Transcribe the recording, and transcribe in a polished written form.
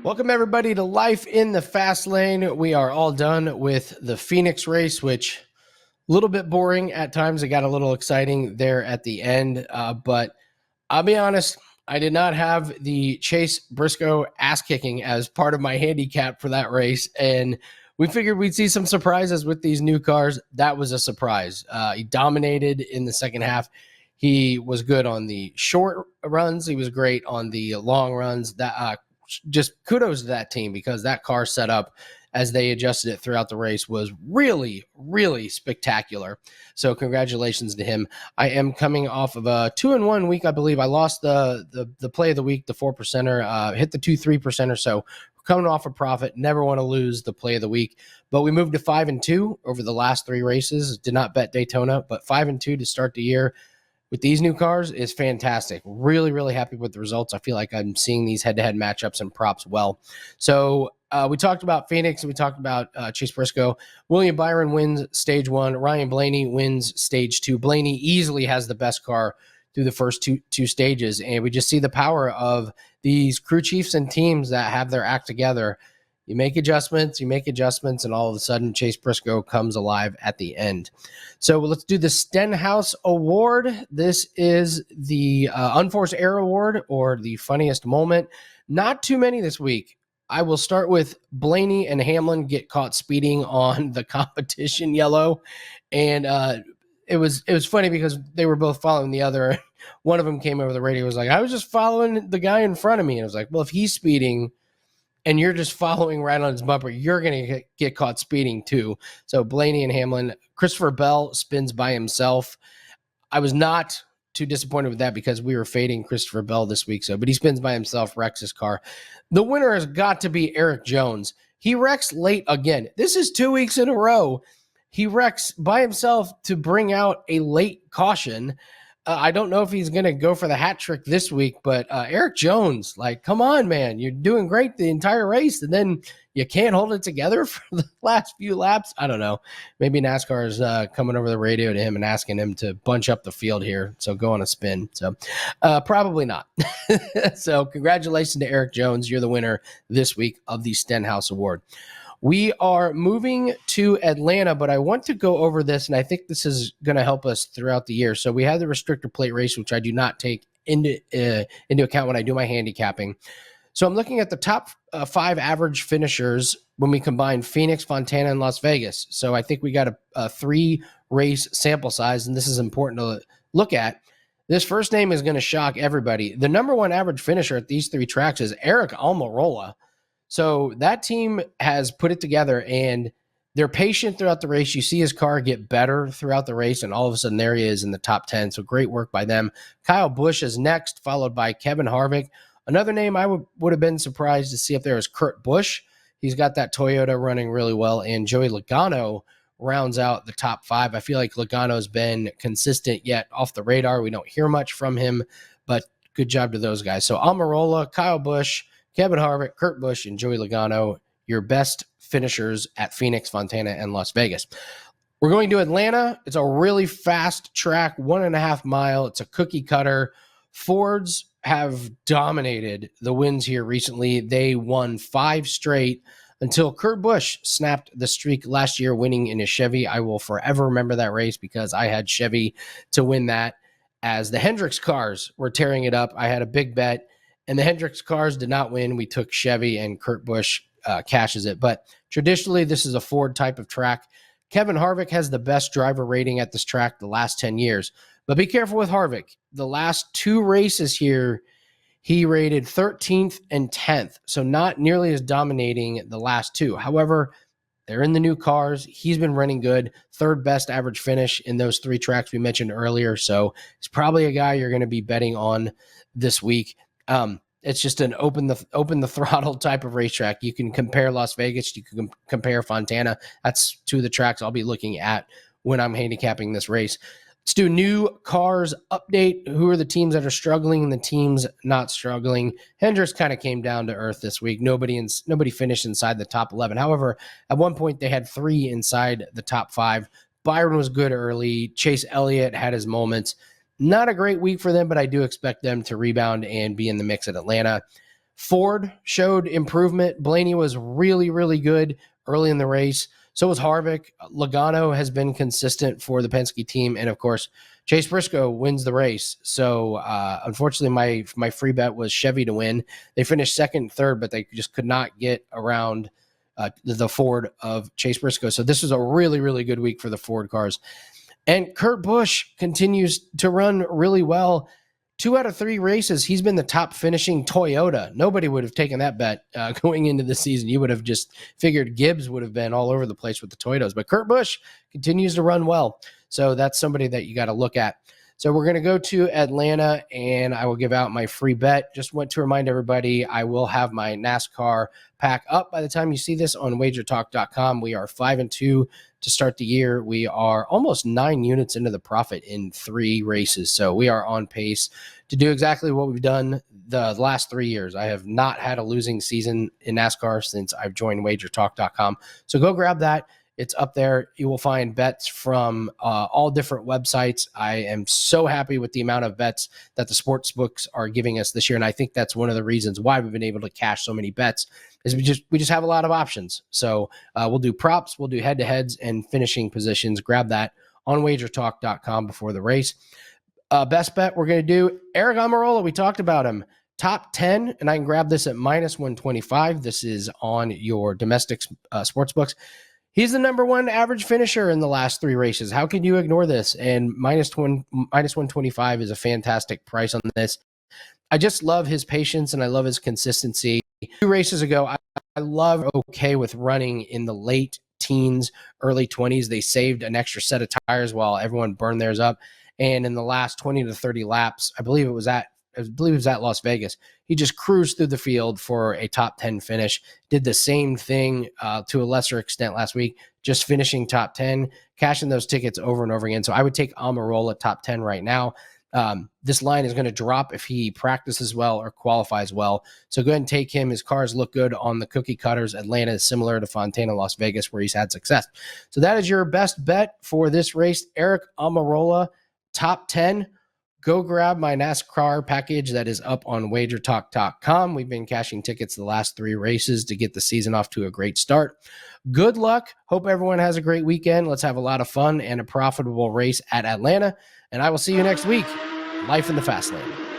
Welcome, everybody, to Life in the Fast Lane. We are all done with the Phoenix race, which a little bit boring at times. It got a little exciting there at the end, but I'll be honest, I did not have the Chase Briscoe ass kicking as part of my handicap for that race, and we figured we'd see some surprises with these new cars. That was a surprise. He dominated in the second half. He was good on the short runs. He was great on the long runs. That just kudos to that team, because that car setup as they adjusted it throughout the race was really, really spectacular. So congratulations to him. I am coming off of a 2-1 week. I believe I lost the play of the week, the 4%er, hit the 2-3%er. So we're coming off a profit. Never want to lose the play of the week, but we moved to 5-2 over the last three races. Did not bet Daytona, but 5-2 to start the year with these new cars is fantastic. Really, really happy with the results. I feel like I'm seeing these head-to-head matchups and props well. So we talked about Phoenix, and we talked about Chase Briscoe. William Byron wins stage one. Ryan Blaney wins stage two. Blaney easily has the best car through the first two stages, and we just see the power of these crew chiefs and teams that have their act together. You make adjustments, and all of a sudden Chase Briscoe comes alive at the end. So let's do the Stenhouse Award. This is the Unforced Error Award, or the funniest moment. Not too many this week. I will start with Blaney and Hamlin get caught speeding on the competition yellow. And it was funny because they were both following the other. One of them came over the radio, was like, I was just following the guy in front of me. And I was like, well, if he's speeding and you're just following right on his bumper, you're going to get caught speeding too. So Blaney and Hamlin. Christopher Bell spins by himself. I was not too disappointed with that because we were fading Christopher Bell this week. But he spins by himself, wrecks his car. The winner has got to be Eric Jones. He wrecks late again. This is 2 weeks in a row. He wrecks by himself to bring out a late caution. I don't know if he's going to go for the hat trick this week, but Eric Jones, like, come on, man. You're doing great the entire race, and then you can't hold it together for the last few laps. I don't know. Maybe NASCAR is coming over the radio to him and asking him to bunch up the field here, so go on a spin. So probably not. So congratulations to Eric Jones. You're the winner this week of the Stenhouse Award. We are moving to Atlanta, but I want to go over this, and I think this is going to help us throughout the year. So we have the restrictor plate race, which I do not take into account when I do my handicapping. So I'm looking at the top 5 average finishers when we combine Phoenix, Fontana, and Las Vegas. So I think we got a 3-race sample size, and this is important to look at. This first name is going to shock everybody. The number 1 average finisher at these 3 tracks is Eric Almirola. So that team has put it together, and they're patient throughout the race. You see his car get better throughout the race, and all of a sudden there he is in the top 10. So great work by them. Kyle Busch is next, followed by Kevin Harvick. Another name I would have been surprised to see if there was Kurt Busch. He's got that Toyota running really well, and Joey Logano rounds out the top 5. I feel like Logano's been consistent yet off the radar. We don't hear much from him, but good job to those guys. So Almirola, Kyle Busch, Kevin Harvick, Kurt Busch, and Joey Logano, your best finishers at Phoenix, Fontana, and Las Vegas. We're going to Atlanta. It's a really fast track, 1.5 mile. It's a cookie cutter. Fords have dominated the wins here recently. They won 5 straight until Kurt Busch snapped the streak last year, winning in his Chevy. I will forever remember that race because I had Chevy to win that. As the Hendricks cars were tearing it up, I had a big bet, and the Hendricks cars did not win. We took Chevy, and Kurt Busch cashes it. But traditionally, this is a Ford type of track. Kevin Harvick has the best driver rating at this track the last 10 years. But be careful with Harvick. The last 2 races here, he rated 13th and 10th. So not nearly as dominating the last 2. However, they're in the new cars. He's been running good. 3rd best average finish in those 3 tracks we mentioned earlier. So he's probably a guy you're going to be betting on this week. It's just an open the throttle type of racetrack. You can compare Las Vegas. You can compare Fontana. That's 2 of the tracks I'll be looking at when I'm handicapping this race. Let's do new cars update. Who are the teams that are struggling and the teams not struggling? Hendricks kind of came down to earth this week. Nobody finished inside the top 11. However, at one point they had 3 inside the top 5. Byron was good early. Chase Elliott had his moments. Not a great week for them, but I do expect them to rebound and be in the mix at Atlanta. Ford showed improvement. Blaney was really, really good early in the race. So was Harvick. Logano has been consistent for the Penske team. And of course, Chase Briscoe wins the race. So unfortunately, my free bet was Chevy to win. They finished second and third, but they just could not get around the Ford of Chase Briscoe. So this was a really, really good week for the Ford cars. And Kurt Busch continues to run really well. 2 out of 3 races, he's been the top finishing Toyota. Nobody would have taken that bet going into the season. You would have just figured Gibbs would have been all over the place with the Toyotas. But Kurt Busch continues to run well. So that's somebody that you got to look at. So we're going to go to Atlanta, and I will give out my free bet. Just want to remind everybody, I will have my NASCAR pack up by the time you see this on WagerTalk.com. We are 5-2 to start the year. We are almost 9 units into the profit in 3 races. So we are on pace to do exactly what we've done the last 3 years. I have not had a losing season in NASCAR since I've joined WagerTalk.com. So go grab that. It's up there. You will find bets from all different websites. I am so happy with the amount of bets that the sports books are giving us this year. And I think that's one of the reasons why we've been able to cash so many bets is we just have a lot of options. So we'll do props, we'll do head-to-heads and finishing positions. Grab that on wagertalk.com before the race. Best bet we're going to do, Aric Almirola. We talked about him. Top 10, and I can grab this at -125. This is on your domestic sports books. He's the number 1 average finisher in the last 3 races. How can you ignore this? And -125 is a fantastic price on this. I just love his patience and I love his consistency. 2 races ago, I love okay with running in the late teens, early 20s. They saved an extra set of tires while everyone burned theirs up. And in the last 20 to 30 laps, I believe it was at Las Vegas, he just cruised through the field for a top 10 finish. Did the same thing to a lesser extent last week, just finishing top 10, cashing those tickets over and over again. So I would take Almirola top 10 right now. This line is going to drop if he practices well or qualifies well. So go ahead and take him. His cars look good on the cookie cutters. Atlanta is similar to Fontana, Las Vegas, where he's had success. So that is your best bet for this race. Aric Almirola, top 10. Go grab my NASCAR package that is up on WagerTalk.com. We've been cashing tickets the last 3 races to get the season off to a great start. Good luck. Hope everyone has a great weekend. Let's have a lot of fun and a profitable race at Atlanta. And I will see you next week. Life in the Fast Lane.